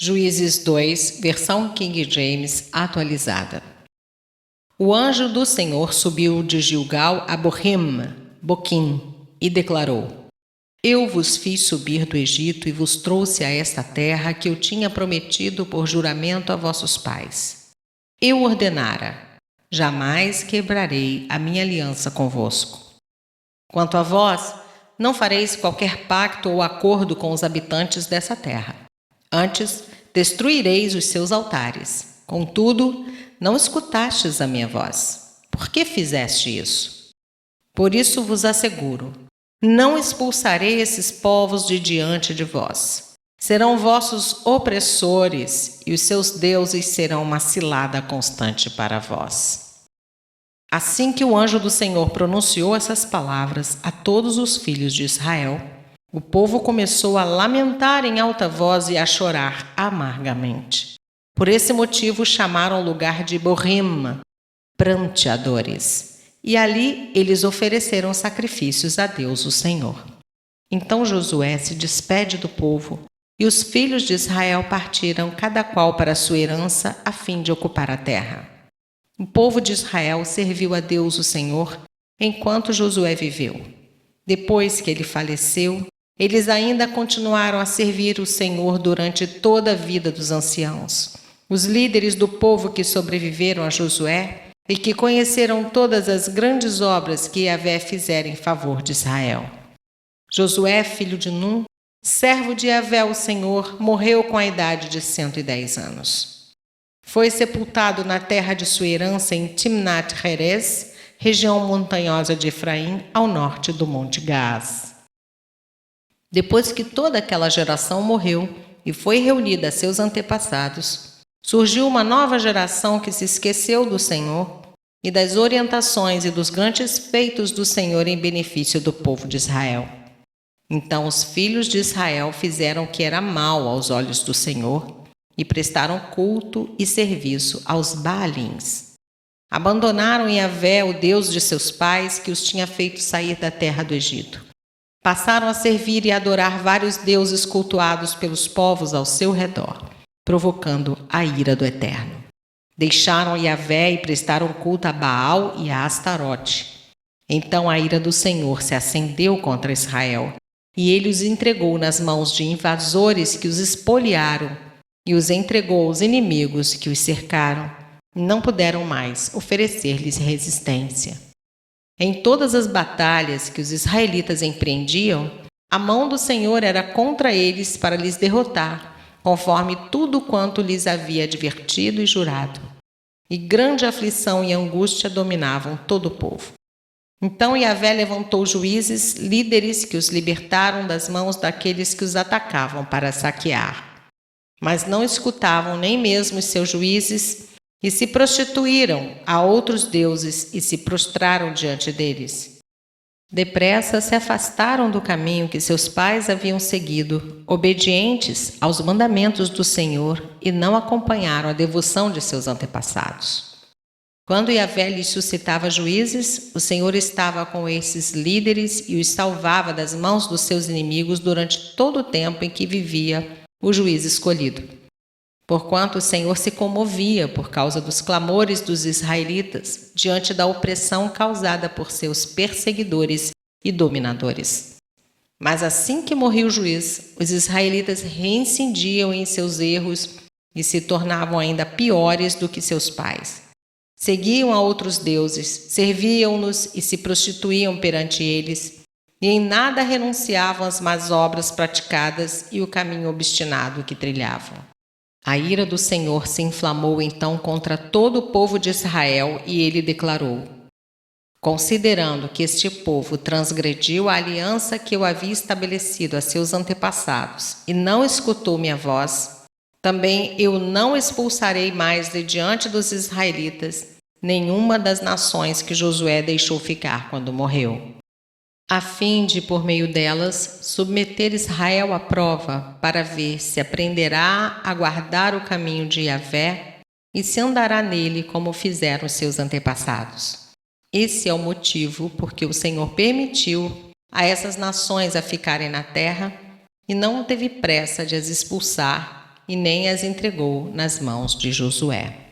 Juízes 2, versão King James atualizada. O anjo do Senhor subiu de Gilgal a Boquim, e declarou: Eu vos fiz subir do Egito e vos trouxe a esta terra que eu tinha prometido por juramento a vossos pais. Eu ordenara: jamais quebrarei a minha aliança convosco. Quanto a vós, não fareis qualquer pacto ou acordo com os habitantes dessa terra. Antes, destruireis os seus altares. Contudo, não escutastes a minha voz. Por que fizeste isso? Por isso vos asseguro: não expulsarei esses povos de diante de vós. Serão vossos opressores, e os seus deuses serão uma cilada constante para vós. Assim que o anjo do Senhor pronunciou essas palavras a todos os filhos de Israel, o povo começou a lamentar em alta voz e a chorar amargamente. Por esse motivo chamaram o lugar de Boquim, pranteadores, e ali eles ofereceram sacrifícios a Deus o Senhor. Então Josué se despede do povo, e os filhos de Israel partiram cada qual para sua herança a fim de ocupar a terra. O povo de Israel serviu a Deus o Senhor enquanto Josué viveu. Depois que ele faleceu, eles ainda continuaram a servir o Senhor durante toda a vida dos anciãos. Os líderes do povo que sobreviveram a Josué e que conheceram todas as grandes obras que Yahvé fizera em favor de Israel. Josué, filho de Num, servo de Yahvé o Senhor, morreu com a idade de 110 anos. Foi sepultado na terra de sua herança em Timnat-Heres, região montanhosa de Efraim, ao norte do Monte Gaás. Depois que toda aquela geração morreu e foi reunida a seus antepassados, surgiu uma nova geração que se esqueceu do Senhor e das orientações e dos grandes feitos do Senhor em benefício do povo de Israel. Então os filhos de Israel fizeram o que era mal aos olhos do Senhor e prestaram culto e serviço aos Baalins. Abandonaram Yahvé, o Deus de seus pais, que os tinha feito sair da terra do Egito. Passaram a servir e adorar vários deuses cultuados pelos povos ao seu redor, provocando a ira do Eterno. Deixaram Yahvé e prestaram culto a Baal e a Astarote. Então a ira do Senhor se acendeu contra Israel, e ele os entregou nas mãos de invasores que os espoliaram, e os entregou aos inimigos que os cercaram, e não puderam mais oferecer-lhes resistência. Em todas as batalhas que os israelitas empreendiam, a mão do Senhor era contra eles para lhes derrotar, conforme tudo quanto lhes havia advertido e jurado. E grande aflição e angústia dominavam todo o povo. Então Yahvé levantou juízes, líderes que os libertaram das mãos daqueles que os atacavam para saquear. Mas não escutavam nem mesmo os seus juízes e se prostituíram a outros deuses e se prostraram diante deles. Depressa se afastaram do caminho que seus pais haviam seguido, obedientes aos mandamentos do Senhor, e não acompanharam a devoção de seus antepassados. Quando Yahvé lhes suscitava juízes, o Senhor estava com esses líderes e os salvava das mãos dos seus inimigos durante todo o tempo em que vivia o juiz escolhido. Porquanto o Senhor se comovia por causa dos clamores dos israelitas diante da opressão causada por seus perseguidores e dominadores. Mas assim que morria o juiz, os israelitas reincindiam em seus erros e se tornavam ainda piores do que seus pais. Seguiam a outros deuses, serviam-nos e se prostituíam perante eles, e em nada renunciavam às más obras praticadas e o caminho obstinado que trilhavam. A ira do Senhor se inflamou então contra todo o povo de Israel, e ele declarou: considerando que este povo transgrediu a aliança que eu havia estabelecido a seus antepassados e não escutou minha voz, também eu não expulsarei mais de diante dos israelitas nenhuma das nações que Josué deixou ficar quando morreu, a fim de, por meio delas, submeter Israel à prova para ver se aprenderá a guardar o caminho de Yahvé e se andará nele como fizeram seus antepassados. Esse é o motivo por que o Senhor permitiu a essas nações a ficarem na terra e não teve pressa de as expulsar e nem as entregou nas mãos de Josué.